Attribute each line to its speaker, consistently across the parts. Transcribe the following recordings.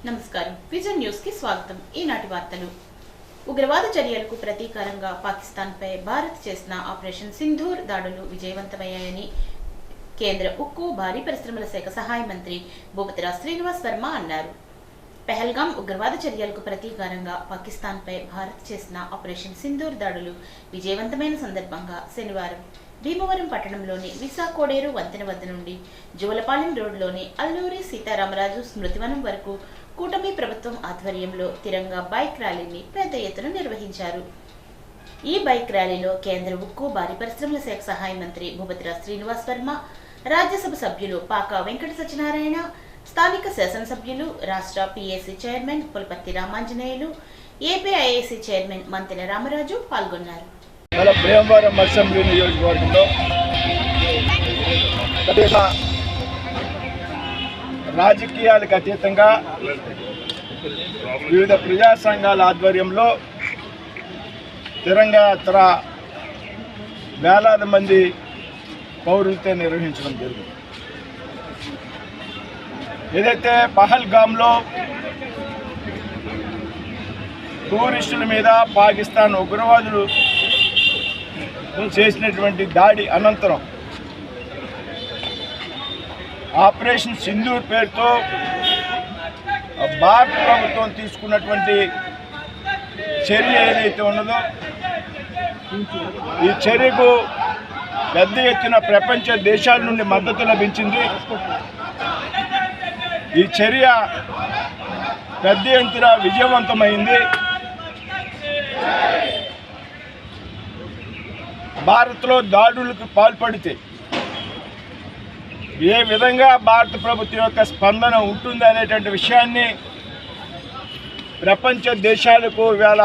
Speaker 1: నమస్కారం vision news కి స్వాగతం। ఈనాటి వార్తలు। ఉగ్రవాద చర్యలకు ప్రతీకారంగా పాకిస్తాన్పై భారత్ చేసిన ఆపరేషన్ సింధూర్ దాడులు విజయవంతమయ్యాయని కేంద్ర ఉక్కు భారీ పరిశ్రమల శాఖ సహాయ మంత్రి భూపతిరాజ్ శ్రీనివాస్ వర్మ అన్నారు। పహల్గాం ఉగ్రవాద చర్యలకు ప్రతీకారంగా పాకిస్తాన్పై భారత్ చేసిన ఆపరేషన్ సింధూర్ దాడులు విజయవంతమైన సందర్భంగా శనివారం భీమవరం పట్టణంలోని విశాఖోడేరు వంతెన వద్ద నుండి జోలపాలెం రోడ్లోని అల్లూరి సీతారామరాజు స్మృతివనం వరకు కూటమి ప్రభుత్వం ఆధ్వర్యంలో తిరంగా బైక్ ర్యాలీని పెద్ద ఎత్తున నిర్వహించారు। ఈ బైక్ ర్యాలీలో కేంద్ర ఉక్కు భారీ పరిశ్రమల శాఖ సహాయ మంత్రి భూపతిరాజ్ శ్రీనివాస్ వర్మ, రాజ్యసభ సభ్యులు పాకా వెంకట సత్యనారాయణ, స్థానిక శాసనసభ్యులు, రాష్ట్ర PAC chairman Pulaparthi Ramanjaneyulu, APIIC chairman Mantena Ramaraju పాల్గొన్నారు।
Speaker 2: భీమవరం అసెంబ్లీ నియోజకవర్గంలో రాజకీయాలకు అతీతంగా వివిధ ప్రజా సంఘాల ఆధ్వర్యంలో తిరంగా యాత్ర వేలాది మంది పౌరులతో నిర్వహించడం జరిగింది। ఏదైతే పహల్గాంలో టూరిస్టుల మీద పాకిస్తాన్ ఉగ్రవాదులు చేసినటువంటి దాడి అనంతరం ఆపరేషన్ సింధూర్ పేరుతో భారత ప్రభుత్వం తీసుకున్నటువంటి చర్య ఏదైతే ఉన్నదో ఈ చర్యకు పెద్ద ఎత్తున ప్రపంచ దేశాల నుండి మద్దతు లభించింది। ఈ చర్య పెద్ద ఎత్తున విజయవంతమైంది। భారత్లో దాడులకు పాల్పడితే ఏ విధంగా భారత ప్రభుత్వం యొక్క స్పందన ఉంటుంది అనేటువంటి విషయాన్ని ప్రపంచ దేశాలకు ఇవాళ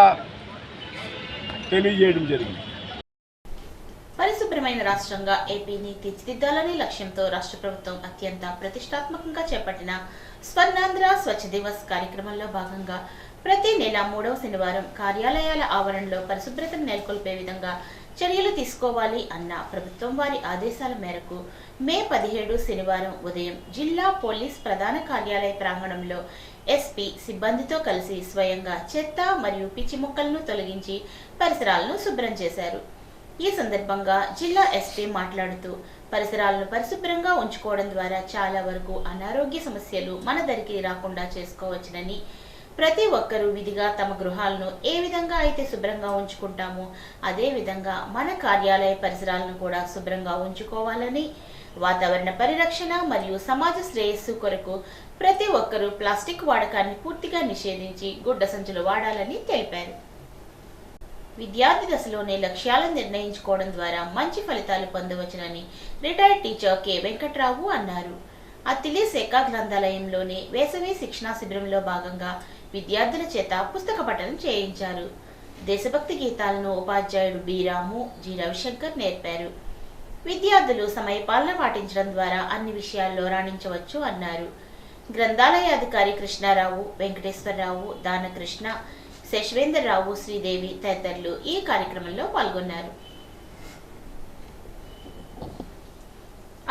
Speaker 2: తెలియజేయడం జరిగింది।
Speaker 1: పరిశుభ్రమైన రాష్ట్రంగా ఏపీని తీర్చిదిద్దాలనే లక్ష్యంతో రాష్ట్ర ప్రభుత్వం అత్యంత ప్రతిష్టాత్మకంగా చేపట్టిన స్వర్ణాంధ్ర స్వచ్ఛ దివస్ కార్యక్రమంలో భాగంగా ప్రతి నెల 3వ శనివారం కార్యాలయాల ఆవరణలో పరిశుభ్రతను నెలకొల్పే విధంగా చర్యలు తీసుకోవాలి అన్న ప్రభుత్వం వారి ఆదేశాల మేరకు మే 17 శనివారం ఉదయం జిల్లా పోలీస్ ప్రధాన కార్యాలయ ప్రాంగణంలో ఎస్పీ సిబ్బందితో కలిసి స్వయంగా చెత్త మరియు పిచ్చి మొక్కలను తొలగించి పరిసరాలను శుభ్రం చేశారు। ఈ సందర్భంగా జిల్లా ఎస్పీ మాట్లాడుతూ పరిసరాలను పరిశుభ్రంగా ఉంచుకోవడం ద్వారా చాలా వరకు అనారోగ్య సమస్యలు మన దరికి రాకుండా చేసుకోవచ్చునని, ప్రతి ఒక్కరూ విధిగా తమ గృహాలను ఏ విధంగా అయితే శుభ్రంగా ఉంచుకుంటామో అదే విధంగా మన కార్యాలయ పరిసరాలను కూడా శుభ్రంగా ఉంచుకోవాలని, వాతావరణ పరిరక్షణ మరియు సమాజ శ్రేయస్సు కొరకు ప్రతి ఒక్కరూ ప్లాస్టిక్ వాడకాన్ని పూర్తిగా నిషేధించి గుడ్డ సంచులు వాడాలని తెలిపారు। విద్యార్థి దశలోనే లక్ష్యాలను నిర్ణయించుకోవడం ద్వారా మంచి ఫలితాలు పొందవచ్చునని రిటైర్డ్ టీచర్ కె వెంకట్రావు అన్నారు। అత్తిలి శాఖ గ్రంథాలయంలోని వేసవి శిక్షణా శిబిరంలో భాగంగా విద్యార్థుల చేత పుస్తక పఠనం చేయించారు। దేశభక్తి గీతాలను ఉపాధ్యాయుడు బి రాము, జి రవిశంకర్ నేర్పారు। విద్యార్థులు సమయపాలన పాటించడం ద్వారా అన్ని విషయాల్లో రాణించవచ్చు అన్నారు। గ్రంథాలయాధికారి కృష్ణారావు, వెంకటేశ్వరరావు, దానకృష్ణ, శశ్వేంద్రరావు, శ్రీదేవి తదితరులు ఈ కార్యక్రమంలో పాల్గొన్నారు।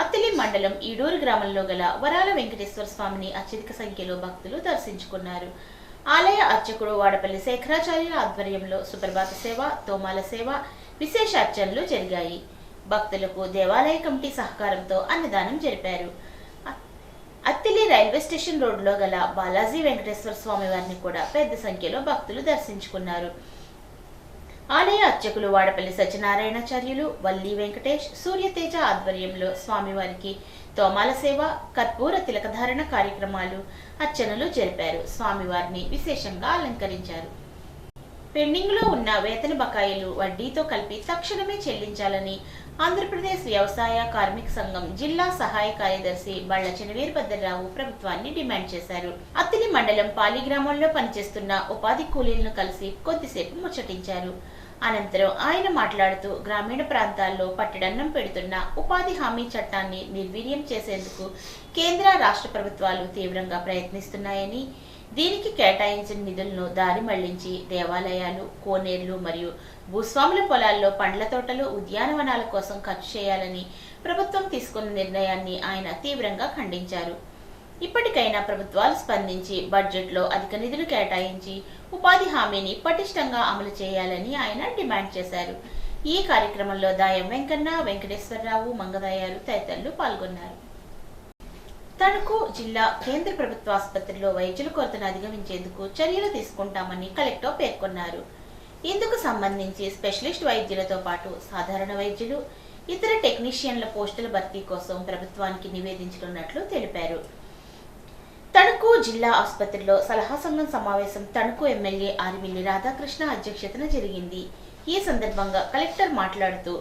Speaker 1: అత్తిలి మండలం ఈడూరు గ్రామంలో గల వరాల వెంకటేశ్వర స్వామిని అత్యధిక సంఖ్యలో భక్తులు దర్శించుకున్నారు। ఆలయ అర్చకుడు వాడపల్లి శేఖరాచార్యుల ఆధ్వర్యంలో సుప్రభాత సేవ, తోమాల సేవ, విశేష అర్చనలు జరిగాయి। భక్తులకు దేవాలయ కమిటీ సహకారంతో అన్నదానం జరిపారు। అత్తిలి రైల్వే స్టేషన్ రోడ్లో గల బాలాజీ వెంకటేశ్వర స్వామి వారిని కూడా పెద్ద సంఖ్యలో భక్తులు దర్శించుకున్నారు। ఆలయ అర్చకులు వాడపల్లి సత్యనారాయణాచార్యులు, వల్లి వెంకటేష్, సూర్యతేజ ఆధ్వర్యంలో స్వామివారికి తోమాల సేవ, కర్పూర తిలకధారణ కార్యక్రమాలు, అర్చనలు జరిపారు। స్వామివారిని విశేషంగా అలంకరించారు। పెండింగ్లో ఉన్న వేతన బకాయిలు వడ్డీతో కలిపి తక్షణమే చెల్లించాలని ఆంధ్రప్రదేశ్ వ్యవసాయ కార్మిక సంఘం జిల్లా సహాయ కార్యదర్శి బళ్ళ చినవీరభద్రరావు ప్రభుత్వాన్ని డిమాండ్ చేశారు। అత్తిలి మండలం పాలి గ్రామంలో పనిచేస్తున్న ఉపాధి కూలీలను కలిసి కొద్దిసేపు ముచ్చటించారు। అనంతరం ఆయన మాట్లాడుతూ గ్రామీణ ప్రాంతాల్లో పట్టెడన్నం పెడుతున్న ఉపాధి హామీ చట్టాన్ని నిర్వీర్యం చేసేందుకు కేంద్ర రాష్ట్ర ప్రభుత్వాలు తీవ్రంగా ప్రయత్నిస్తున్నాయని, దీనికి కేటాయించిన నిధులను దారి మళ్లించి దేవాలయాలు, కోనేర్లు మరియు భూస్వాముల పొలాల్లో పండ్ల తోటలు, ఉద్యానవనాల కోసం ఖర్చు చేయాలని ప్రభుత్వం తీసుకున్న నిర్ణయాన్ని ఆయన తీవ్రంగా ఖండించారు। ఇప్పటికైనా ప్రభుత్వాలు స్పందించి బడ్జెట్లో అధిక నిధులు కేటాయించి ఉపాధి హామీని పటిష్టంగా అమలు చేయాలని ఆయన డిమాండ్ చేశారు. ఈ కార్యక్రమంలో దాయం వెంకన్న, వెంకటేశ్వరరావు, మంగదయ్యారు తదితరులు పాల్గొన్నారు. తణుకు జిల్లా కేంద్ర ప్రభుత్వ ఆసుపత్రిలో వైద్యుల కొరతను అధిగమించేందుకు చర్యలు తీసుకుంటామని కలెక్టర్ పేర్కొన్నారు. ఇందుకు సంబంధించి స్పెషలిస్ట్ వైద్యులతో పాటు సాధారణ వైద్యులు, ఇతర టెక్నీషియన్ల పోస్టుల భర్తీ కోసం ప్రభుత్వానికి నివేదించనున్నట్లు తెలిపారు. తణుకు జిల్లా ఆసుపత్రిలో సలహా సంఘం సమావేశం తణుకు ఎమ్మెల్యే ఆర్మిల్లి రాధాకృష్ణ అధ్యక్షతన జరిగింది. ఈ సందర్భంగా కలెక్టర్ మాట్లాడుతూ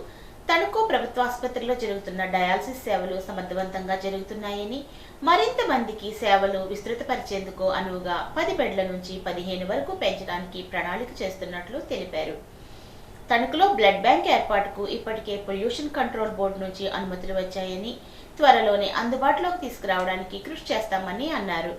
Speaker 1: తణుకు ప్రభుత్వ ఆసుపత్రిలో జరుగుతున్న డయాలసిస్ సేవలు సమర్థవంతంగా జరుగుతున్నాయని, మరింత మందికి సేవలు విస్తృతపరిచేందుకు అనువుగా 10 బెడ్ల నుంచి 15 వరకు పెంచడానికి ప్రణాళిక చేస్తున్నట్లు తెలిపారు. తణుకులో బ్లడ్ బ్యాంక్ ఏర్పాటుకు ఇప్పటికే పొల్యూషన్ కంట్రోల్ బోర్డు నుంచి అనుమతులు వచ్చాయని, త్వరలోనే అందుబాటులోకి తీసుకురావడానికి కృషి చేస్తామని అన్నారు.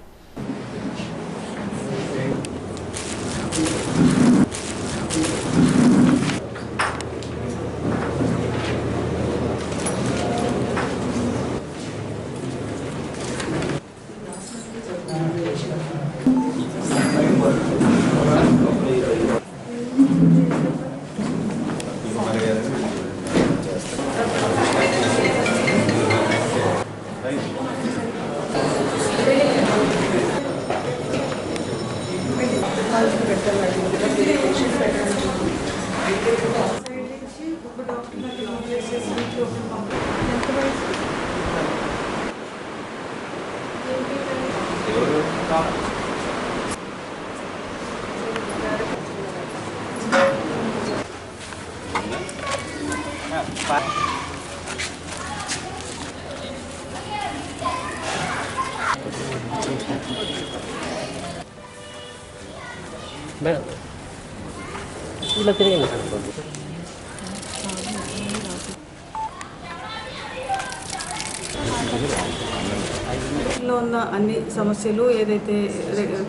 Speaker 3: ఇలా తిరిగింది
Speaker 4: లో ఉన్న అన్ని సమస్యలు ఏదైతే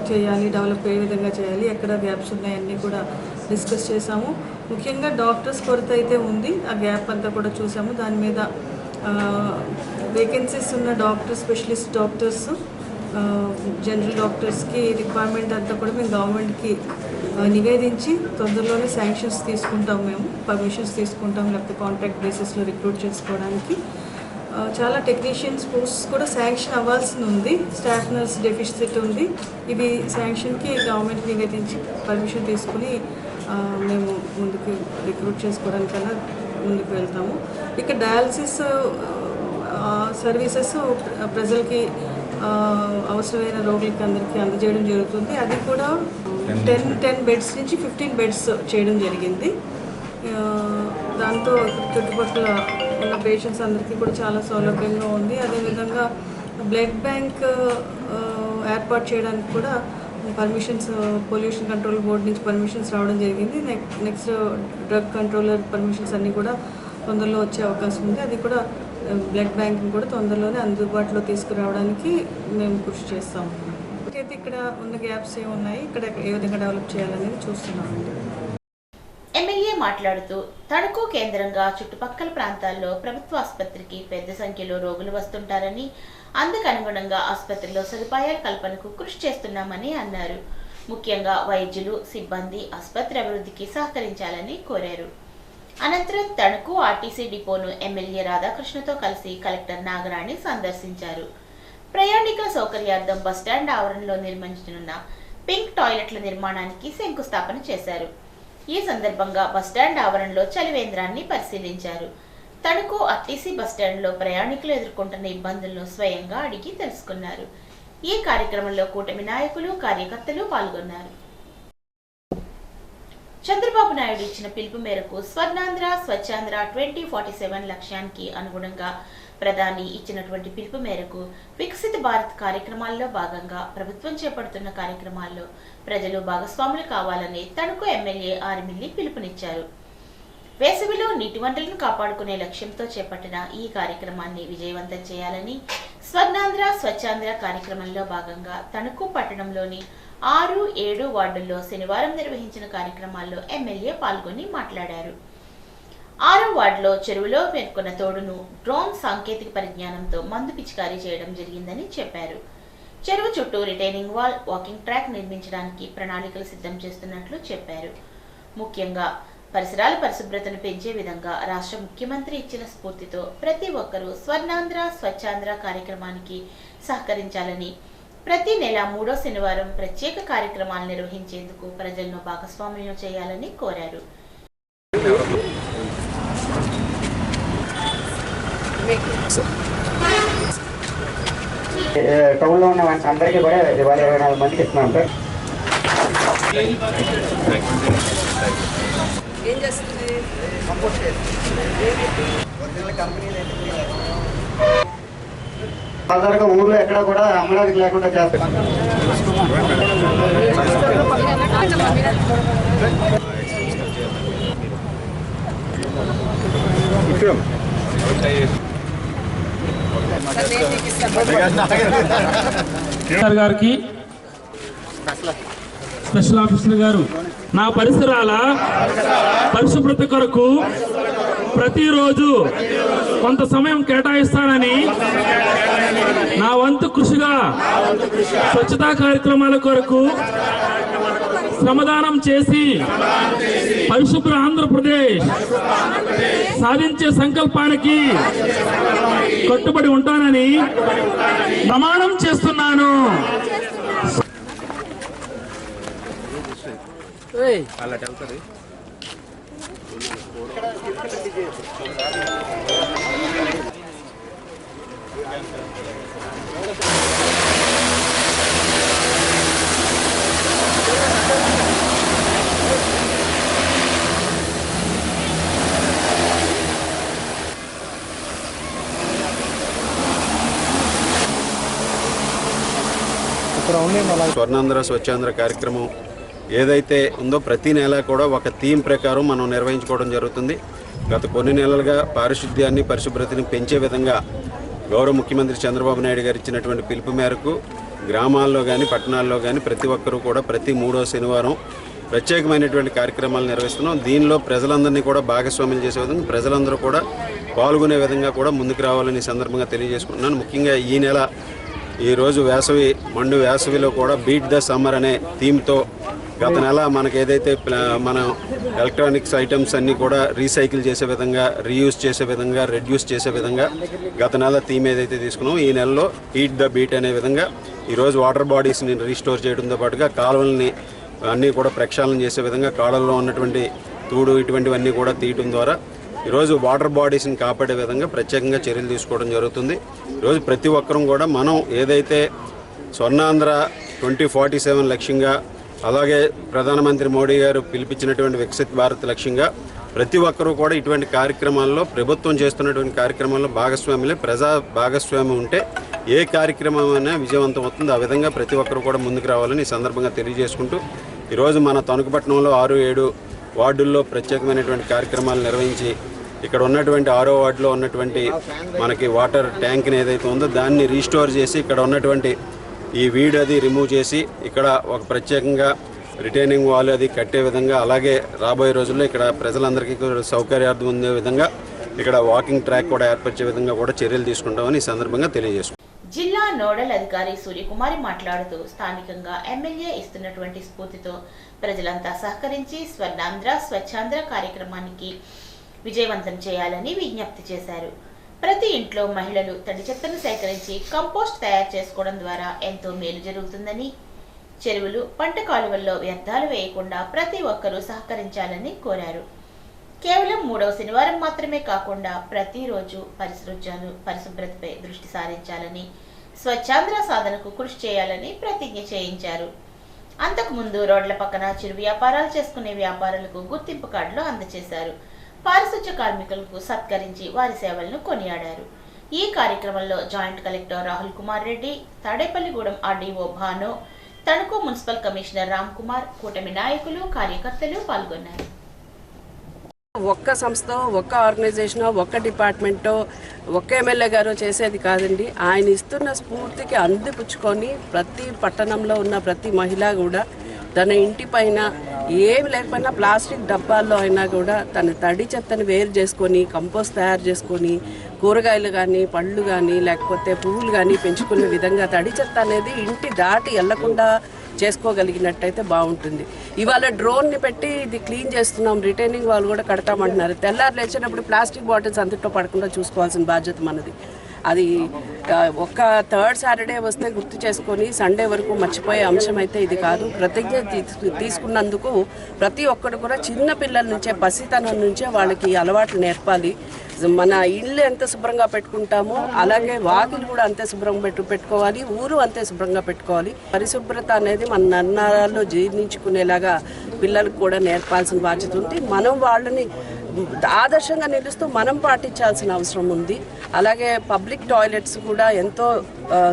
Speaker 4: చేయాలి, డెవలప్ ఏ విధంగా చేయాలి, ఎక్కడ గ్యాప్స్ ఉన్నాయన్నీ కూడా డిస్కస్ చేసాము. ముఖ్యంగా డాక్టర్స్ కొరత అయితే ఉంది, ఆ గ్యాప్ అంతా కూడా చూసాము. దాని మీద వేకెన్సీస్ ఉన్న డాక్టర్స్, స్పెషలిస్ట్ డాక్టర్స్, జనరల్ డాక్టర్స్కి రిక్వైర్మెంట్ అంతా కూడా మేము గవర్నమెంట్కి నివేదించి తొందరలోనే శాంక్షన్స్ తీసుకుంటాం, మేము పర్మిషన్స్ తీసుకుంటాం, లేకపోతే కాంట్రాక్ట్ బేసిస్లో రిక్రూట్ చేసుకోవడానికి. చాలా టెక్నీషియన్స్ పోస్ట్స్ కూడా శాంక్షన్ అవ్వాల్సి ఉంది. స్టాఫ్ నర్స్ డెఫిసిట్ ఉంది. ఇది శాంక్షన్కి గవర్నమెంట్ నివేదించి పర్మిషన్ తీసుకుని మేము ముందుకు రిక్రూట్ చేసుకోవడానికన్నా ముందుకు వెళ్తాము. ఇక డయాలసిస్ సర్వీసెస్ ప్రజలకి అవసరమైన రోగులకి అందరికీ అందజేయడం జరుగుతుంది. అది కూడా 10 బెడ్స్ నుంచి 15 బెడ్స్ చేయడం జరిగింది. దాంతో చుట్టుపక్కల ఉన్న పేషెంట్స్ అందరికీ కూడా చాలా సౌలభ్యంగా ఉంది. అదేవిధంగా బ్లడ్ బ్యాంక్ ఏర్పాటు చేయడానికి కూడా పర్మిషన్స్ పొల్యూషన్ కంట్రోల్ బోర్డు నుంచి పర్మిషన్స్ రావడం జరిగింది. నెక్స్ట్ డ్రగ్ కంట్రోలర్ పర్మిషన్స్ అన్నీ కూడా తొందరలో వచ్చే అవకాశం ఉంది. అది కూడా బ్లడ్ బ్యాంకింగ్ కూడా తొందరలోనే అందుబాటులో తీసుకురావడానికి మేము కృషి చేస్తాము. అయితే ఇక్కడ ఉన్న గ్యాప్స్ ఏమున్నాయి, ఇక్కడ ఏ విధంగా డెవలప్ చేయాలనేది చూస్తున్నాము.
Speaker 1: ఎమ్మెల్యే మాట్లాడుతూ తణుకు కేంద్రంగా చుట్టుపక్కల ప్రాంతాల్లో ప్రభుత్వ ఆసుపత్రికి పెద్ద సంఖ్యలో రోగులు వస్తుంటారని, అందుకు అనుగుణంగా ఆసుపత్రిలో సదుపాయాల కల్పనకు కృషి చేస్తున్నామని అన్నారు. ముఖ్యంగా వైద్యులు, సిబ్బంది ఆసుపత్రి అభివృద్ధికి సహకరించాలని కోరారు. అనంతరం తణుకు ఆర్టీసీ డిపోను ఎమ్మెల్యే రాధాకృష్ణతో కలిసి కలెక్టర్ నాగరాణి సందర్శించారు. ప్రయాణికుల సౌకర్యార్థం బస్టాండ్ ఆవరణలో నిర్మించనున్న పింక్ టాయిలెట్ల నిర్మాణానికి శంకుస్థాపన చేశారు. ఈ సందర్భంగా బస్టాండ్ ఆవరణలో చలివేంద్రాన్ని పరిశీలించారు. తణుకు ఆర్టీసీ బస్టాండ్లో ప్రయాణికులు ఎదుర్కొంటున్న ఇబ్బందులను స్వయంగా అడిగి తెలుసుకున్నారు. ఈ కార్యక్రమంలో కూటమి నాయకులు, కార్యకర్తలు పాల్గొన్నారు. చంద్రబాబు నాయుడు ఇచ్చిన పిలుపు మేరకు స్వర్ణాంధ్ర స్వచ్ఛాంధ్ర 2047 లక్ష్యానికి అనుగుణంగా ప్రధాని ఇచ్చినటువంటి పిలుపు మేరకు వికసిత భారత్ కార్యక్రమాల్లో భాగంగా ప్రభుత్వం చేపడుతున్న కార్యక్రమాల్లో ప్రజలు భాగస్వాములు కావాలని తణుకు ఎమ్మెల్యే ఆర్మిల్లి పిలుపునిచ్చారు. వేసవిలో నీటి వనరులను కాపాడుకునే లక్ష్యంతో చేపట్టిన ఈ కార్యక్రమాన్ని విజయవంతం చేయాలని స్వర్ణాంధ్ర స్వచ్ఛాంధ్ర కార్యక్రమంలో భాగంగా తణుకు పట్టణంలోని 6, 7 వార్డుల్లో శనివారం నిర్వహించిన కార్యక్రమాల్లో ఎమ్మెల్యే పాల్గొని మాట్లాడారు. 6వ వార్డులో చెరువులో పేర్కొన్న తోడును డ్రోన్ సాంకేతిక పరిజ్ఞానంతో మందు పిచికారీ చేయడం జరిగిందని చెప్పారు. చెరువు చుట్టూ రిటైనింగ్ వాల్, వాకింగ్ ట్రాక్ నిర్మించడానికి ప్రణాళికలు సిద్ధం చేస్తున్నట్లు చెప్పారు. ముఖ్యంగా పరిసరాల పరిశుభ్రతను పెంచే విధంగా రాష్ట్ర ముఖ్యమంత్రి ఇచ్చిన స్ఫూర్తితో ప్రతి ఒక్కరూ స్వర్ణాంధ్ర స్వచ్ఛాంధ్ర కార్యక్రమానికి సహకరించాలని, ప్రతి నెల 3వ శనివారం ప్రత్యేక కార్యక్రమాలు నిర్వహించేందుకు ప్రజలను భాగస్వామ్యం చేయాలని కోరారు.
Speaker 5: టౌన్లో ఉన్న అందరికీ కూడా 24 మందికి ఇస్తున్నాం సార్.
Speaker 4: ఏం చేస్తుంది?
Speaker 5: సాధారణంగా ఊర్లో ఎక్కడ కూడా అమ్మడానికి లేకుండా చేస్తాం.
Speaker 6: గారికి స్పెషల్ ఆఫీసర్ గారు నా పరిసరాల పరిశుభ్రత కొరకు ప్రతిరోజు కొంత సమయం కేటాయిస్తానని, నా వంతు కృషిగా స్వచ్ఛతా కార్యక్రమాల కొరకు శ్రమదానం చేసి పరిశుభ్ర ఆంధ్రప్రదేశ్ సాధించే సంకల్పానికి కట్టుబడి ఉంటానని ప్రమాణం చేస్తున్నాను.
Speaker 7: స్వర్ణాంధ్ర స్వచ్ఛాంధ్ర కార్యక్రమం ఏదైతే ఉందో ప్రతి నెల కూడా ఒక థీమ్ ప్రకారం మనం నిర్వహించుకోవడం జరుగుతుంది. గత కొన్ని నెలలుగా పారిశుద్ధ్యాన్ని, పరిశుభ్రతని పెంచే విధంగా గౌరవ ముఖ్యమంత్రి చంద్రబాబు నాయుడు గారు ఇచ్చినటువంటి పిలుపు మేరకు గ్రామాల్లో కానీ పట్టణాల్లో కానీ ప్రతి ఒక్కరూ కూడా ప్రతి 3వ శనివారం ప్రత్యేకమైనటువంటి కార్యక్రమాలు నిర్వహిస్తున్నాం. దీనిలో ప్రజలందరినీ కూడా భాగస్వామ్యం చేసే విధంగా ప్రజలందరూ కూడా పాల్గొనే విధంగా కూడా ముందుకు రావాలని సందర్భంగా తెలియజేసుకుంటున్నాను. ముఖ్యంగా ఈ నెల ఈరోజు మండు వేసవిలో కూడా బీట్ ద సమ్మర్ అనే థీమ్తో గత నెల మనకు ఏదైతే మన ఎలక్ట్రానిక్స్ ఐటమ్స్ అన్నీ కూడా రీసైకిల్ చేసే విధంగా, రీయూజ్ చేసే విధంగా, రెడ్యూస్ చేసే విధంగా గత నెల థీమ్ ఏదైతే తీసుకున్నామో ఈ నెలలో హీట్ ద బీట్ అనే విధంగా ఈరోజు వాటర్ బాడీస్ని రీస్టోర్ చేయడంతో పాటుగా కాలువల్ని అన్నీ కూడా ప్రక్షాళన చేసే విధంగా, కాలువల్లో ఉన్నటువంటి తూడు ఇటువంటివన్నీ కూడా తీయటం ద్వారా ఈరోజు వాటర్ బాడీస్ని కాపాడే విధంగా ప్రత్యేకంగా చర్యలు తీసుకోవడం జరుగుతుంది. ఈరోజు ప్రతి ఒక్కరూ కూడా మనం ఏదైతే స్వర్ణాంధ్ర 2047 లక్ష్యంగా, అలాగే ప్రధానమంత్రి మోడీ గారు పిలిపించినటువంటి వికసిత్ భారత్ లక్ష్యంగా ప్రతి ఒక్కరూ కూడా ఇటువంటి కార్యక్రమాల్లో, ప్రభుత్వం చేస్తున్నటువంటి కార్యక్రమాల్లో భాగస్వాములే. ప్రజా భాగస్వామ్యం ఉంటే ఏ కార్యక్రమం అయినా విజయవంతం అవుతుంది. ఆ విధంగా ప్రతి ఒక్కరూ కూడా ముందుకు రావాలని ఈ సందర్భంగా తెలియజేసుకుంటూ ఈరోజు మన తణుకుపట్నంలో 6-7 వార్డుల్లో ప్రత్యేకమైనటువంటి కార్యక్రమాలు నిర్వహించి ఇక్కడ ఉన్నటువంటి 6వ వార్డులో ఉన్నటువంటి మనకి వాటర్ ట్యాంక్ని ఏదైతే ఉందో దాన్ని రీస్టోర్ చేసి ఇక్కడ ఉన్నటువంటి ఈ వీడ్ అది రిమూవ్ చేసి ఇక్కడ ఒక ప్రత్యేకంగా రిటైనింగ్ వాల్ అది కట్టే విధంగా, అలాగే రాబోయే రోజుల్లో ఇక్కడ ప్రజలందరికీ సౌకర్యార్థం ఉండే విధంగా ఇక్కడ వాకింగ్ ట్రాక్ కూడా ఏర్పరిచే విధంగా కూడా చర్యలు తీసుకుంటామని ఈ సందర్భంగా తెలియజేసుకుంటాం.
Speaker 1: జిల్లా నోడల్ అధికారి సూర్యకుమారి మాట్లాడుతూ స్థానికంగా ఎమ్మెల్యే ఇస్తున్నటువంటి స్ఫూర్తితో ప్రజలంతా సహకరించి స్వర్ణాంధ్ర స్వచ్ఛాంధ్ర కార్యక్రమానికి విజయవంతం చేయాలని విజ్ఞప్తి చేశారు. ప్రతి ఇంట్లో మహిళలు తడి చెత్తను సేకరించి కంపోస్ట్ తయారు చేసుకోవడం ద్వారా ఎంతో మేలు జరుగుతుందని, చెరువులు, పంట కాలువల్లో వ్యర్థాలు వేయకుండా ప్రతి ఒక్కరూ సహకరించాలని కోరారు. కేవలం 3వ శనివారం మాత్రమే కాకుండా ప్రతిరోజు పరిశుభ్రతపై దృష్టి సారించాలని, స్వచ్ఛాంధ్ర సాధనకు కృషి చేయాలని ప్రతిజ్ఞ చేయించారు. అంతకుముందు రోడ్ల పక్కన చిరు వ్యాపారాలు చేసుకునే వ్యాపారులకు గుర్తింపు కార్డులు అందజేశారు. పారిశుధ్య కార్మికులకు సత్కరించి వారి సేవలను కొనియాడారు. ఈ కార్యక్రమంలో joint collector Rahul Kumar Reddy, Tadepalligudem RDO Bhanu, Tanuku municipal commissioner Ram Kumar, కూటమి నాయకులు, కార్యకర్తలు పాల్గొన్నారు.
Speaker 8: ఒక్క సంస్థ, ఒక్క ఆర్గనైజేషన్, ఒక్క డిపార్ట్మెంటో, ఒక్క ఎమ్మెల్యే గారు చేసేది కాదండి. ఆయన ఇస్తున్న స్ఫూర్తికి అందిపుచ్చుకొని ప్రతి పట్టణంలో ఉన్న ప్రతి మహిళ కూడా తన ఇంటి పైన ఏమి లేకపోయినా ప్లాస్టిక్ డబ్బాల్లో అయినా కూడా తన తడి చెత్తని వేరు చేసుకొని కంపోస్ట్ తయారు చేసుకొని కూరగాయలు కానీ, పళ్ళు కానీ, లేకపోతే పువ్వులు కానీ పెంచుకునే విధంగా తడి చెత్త అనేది ఇంటి దాటి వెళ్లకుండా చేసుకోగలిగినట్టయితే బాగుంటుంది. ఇవాళ డ్రోన్ని పెట్టి ఇది క్లీన్ చేస్తున్నాం, రిటైనింగ్ వాళ్ళు కూడా కడతామంటున్నారు. తెల్లారు లేచినప్పుడు ప్లాస్టిక్ బాటిల్స్ అంతట్లో పడకుండా చూసుకోవాల్సిన బాధ్యత మనది. అది ఒక్క థర్డ్ సాటర్డే వస్తే గుర్తు చేసుకొని సండే వరకు మర్చిపోయే అంశం అయితే ఇది కాదు. ప్రతిజ్ఞ తీసుకున్నందుకు ప్రతి ఒక్కరు కూడా చిన్న పిల్లల నుంచే, పసితనం నుంచే వాళ్ళకి అలవాట్లు నేర్పాలి. మన ఇల్లు ఎంత శుభ్రంగా పెట్టుకుంటామో అలాగే వాకిలు కూడా అంతే శుభ్రంగా పెట్టుకోవాలి, ఊరు అంతే శుభ్రంగా పెట్టుకోవాలి. పరిశుభ్రత అనేది మన నన్నారాల్లో జీర్ణించుకునేలాగా పిల్లలకు కూడా నేర్పాల్సిన బాధ్యత ఉంది. మనం వాళ్ళని ఆదర్శంగా నిలుస్తూ మనం పాటించాల్సిన అవసరం ఉంది. అలాగే పబ్లిక్ టాయిలెట్స్ కూడా ఎంతో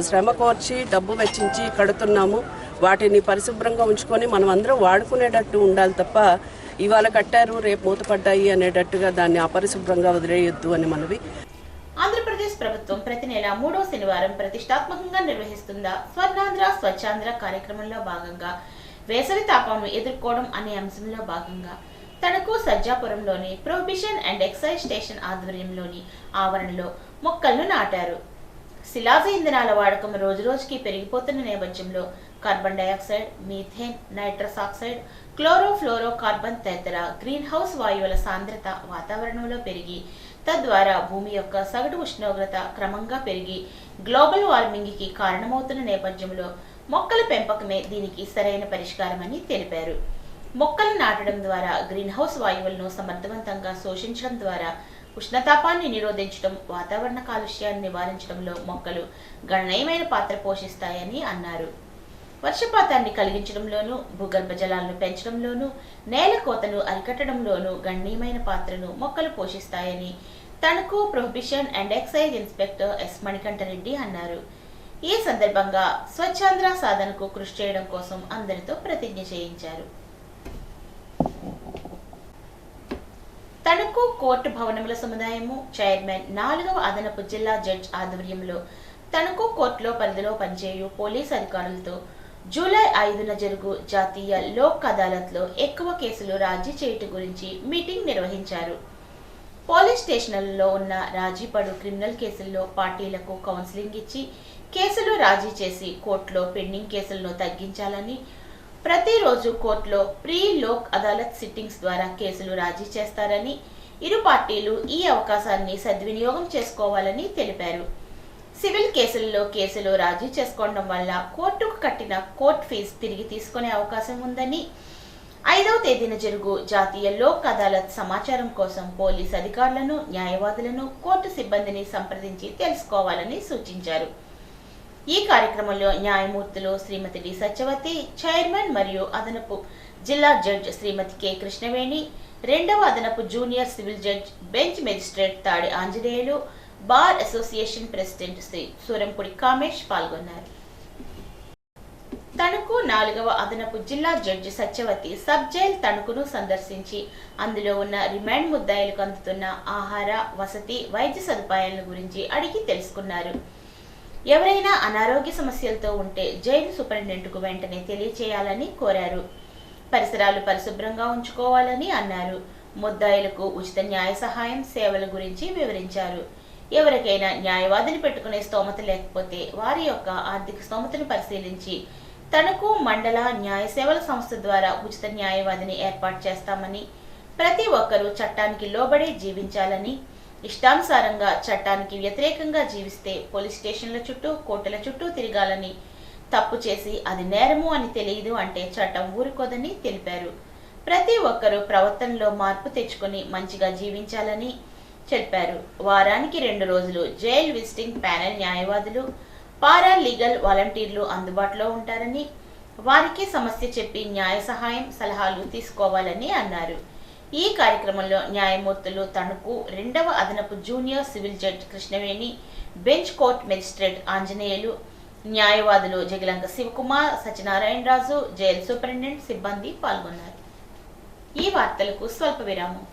Speaker 8: శ్రమ కోర్చి డబ్బు వెచ్చించి కడుతున్నాము. వాటిని పరిశుభ్రంగా ఉంచుకొని మనం అందరం వాడుకునేటట్టు ఉండాలి తప్ప ఇవాళ కట్టారు రేపు మూతపడ్డాయి అనేటట్టుగా దాన్ని అపరిశుభ్రంగా వదిలేయొద్దు అని మనవి.
Speaker 1: ఆంధ్రప్రదేశ్ ప్రభుత్వం ప్రతి నెల 3వ శనివారం ప్రతిష్టాత్మకంగా నిర్వహిస్తున్న స్వర్ణాంధ్ర స్వచ్ఛాంధ్ర కార్యక్రమంలో భాగంగా వేసవి తాపాన్ని ఎదుర్కోవడం అనే అంశంలో భాగంగా తణుకు సజ్జాపురంలోని ప్రొహిబిషన్ అండ్ ఎక్సైజ్ స్టేషన్ ఆధ్వర్యంలోని ఆవరణలో మొక్కలను నాటారు. శిలాజ ఇంధనాల వాడకం రోజురోజుకి పెరిగిపోతున్న నేపథ్యంలో carbon dioxide, methane, nitrous oxide, chlorofluoro carbon తదితర గ్రీన్ హౌస్ వాయువుల సాంద్రత వాతావరణంలో పెరిగి తద్వారా భూమి యొక్క సగటు ఉష్ణోగ్రత క్రమంగా పెరిగి గ్లోబల్ వార్మింగ్కి కారణమవుతున్న నేపథ్యంలో మొక్కల పెంపకమే దీనికి సరైన పరిష్కారమని తెలిపారు. మొక్కలు నాటడం ద్వారా గ్రీన్ హౌస్ వాయువులను సమర్థవంతంగా శోషించడం ద్వారా ఉష్ణతాపాన్ని నిరోధించడం, వాతావరణ కాలుష్యాన్ని నివారించడంలో మొక్కలు గణనీయమైన పాత్ర పోషిస్తాయని అన్నారు. వర్షపాతాన్ని కలిగించడంలోనూ, భూగర్భ జలాలను పెంచడంలోనూ, నేల కోతను అరికట్టడంలోనూ గణనీయమైన పాత్రను మొక్కలు పోషిస్తాయని Tanuku prohibition and excise inspector S Manikantareddy అన్నారు. ఈ సందర్భంగా స్వచ్ఛాంధ్ర సాధనకు కృషి చేయడం కోసం అందరితో ప్రతిజ్ఞ చేయించారు. తణుకు కోర్టు భవనముల సముదాయము చైర్మన్ 4వ అదనపు జిల్లా జడ్జ్ ఆధ్వర్యంలో తణుకు కోర్టులో పరిధిలో పనిచేయు పోలీస్ అధికారులతో జూలై 5న జరుగు జాతీయ లోక్ అదాలత్లో ఎక్కువ కేసులు రాజీ చేయటం గురించి మీటింగ్ నిర్వహించారు. పోలీస్ స్టేషన్లలో ఉన్న రాజీపడు క్రిమినల్ కేసుల్లో పార్టీలకు కౌన్సిలింగ్ ఇచ్చి కేసులు రాజీ చేసి కోర్టులో పెండింగ్ కేసులను తగ్గించాలని, ప్రతిరోజు కోర్టులో ప్రీ లోక్ అదాలత్ సిట్టింగ్స్ ద్వారా కేసులు రాజీ చేస్తారని, ఇరు పార్టీలు ఈ అవకాశాన్ని సద్వినియోగం చేసుకోవాలని తెలిపారు. సివిల్ కేసుల్లో కేసులు రాజీ చేసుకోవడం వల్ల కోర్టుకు కట్టిన కోర్టు ఫీజు తిరిగి తీసుకునే అవకాశం ఉందని, 5వ తేదీన జరుగు జాతీయ లోక్ అదాలత్ సమాచారం కోసం పోలీస్ అధికారులను, న్యాయవాదులను, కోర్టు సిబ్బందిని సంప్రదించి తెలుసుకోవాలని సూచించారు. ఈ కార్యక్రమంలో న్యాయమూర్తులు శ్రీమతి డి సత్యవతి, చైర్మన్ మరియు అదనపు జిల్లా జడ్జ్ శ్రీమతి కె కృష్ణవేణి, 2వ అదనపు junior civil judge bench magistrate Tadi Anjaneyulu, bar association president Shri Surampudi Kamesh పాల్గొన్నారు. తణుకు 4వ అదనపు జిల్లా జడ్జి సత్యవతి సబ్ జైల్ తణుకును సందర్శించి అందులో ఉన్న రిమాండ్ ముద్దాయిలకు అందుతున్న ఆహార, వసతి, వైద్య సదుపాయాల గురించి అడిగి తెలుసుకున్నారు. ఎవరైనా అనారోగ్య సమస్యలతో ఉంటే జైలు సూపరింటెండెంట్కు వెంటనే తెలియచేయాలని కోరారు. పరిసరాలు పరిశుభ్రంగా ఉంచుకోవాలని అన్నారు. ముద్దాయిలకు ఉచిత న్యాయ సహాయం సేవల గురించి వివరించారు. ఎవరికైనా న్యాయవాదిని పెట్టుకునే స్తోమత లేకపోతే వారి యొక్క ఆర్థిక స్తోమతను పరిశీలించి తణుకు మండల న్యాయ సేవల సంస్థ ద్వారా ఉచిత న్యాయవాదిని ఏర్పాటు చేస్తామని, ప్రతి ఒక్కరూ చట్టానికి లోబడి జీవించాలని, ఇష్టానుసారంగా చట్టానికి వ్యతిరేకంగా జీవిస్తే పోలీస్ స్టేషన్ల చుట్టూ, కోర్టుల చుట్టూ తిరగాలని, తప్పు చేసి అది నేరము అని తెలియదు అంటే చట్టం ఊరుకోదని తెలిపారు. ప్రతి ఒక్కరూ ప్రవర్తనలో మార్పు తెచ్చుకొని మంచిగా జీవించాలని చెప్పారు. వారానికి 2 రోజులు జైల్ విజిటింగ్ ప్యానెల్ న్యాయవాదులు, పారా లీగల్ వాలంటీర్లు అందుబాటులో ఉంటారని, వారికి సమస్య చెప్పి న్యాయ సహాయం, సలహాలు తీసుకోవాలని అన్నారు. ఈ కార్యక్రమంలో న్యాయమూర్తులు తణుకు 2వ అదనపు junior civil judge Krishnaveni, bench court magistrate Anjaneyulu, న్యాయవాదులు జగిలంక శివకుమార్, సత్యనారాయణ రాజు, జైలు సూపరింటెండెంట్ సిబ్బంది పాల్గొన్నారు. ఈ వార్తలకు స్వల్ప విరామం.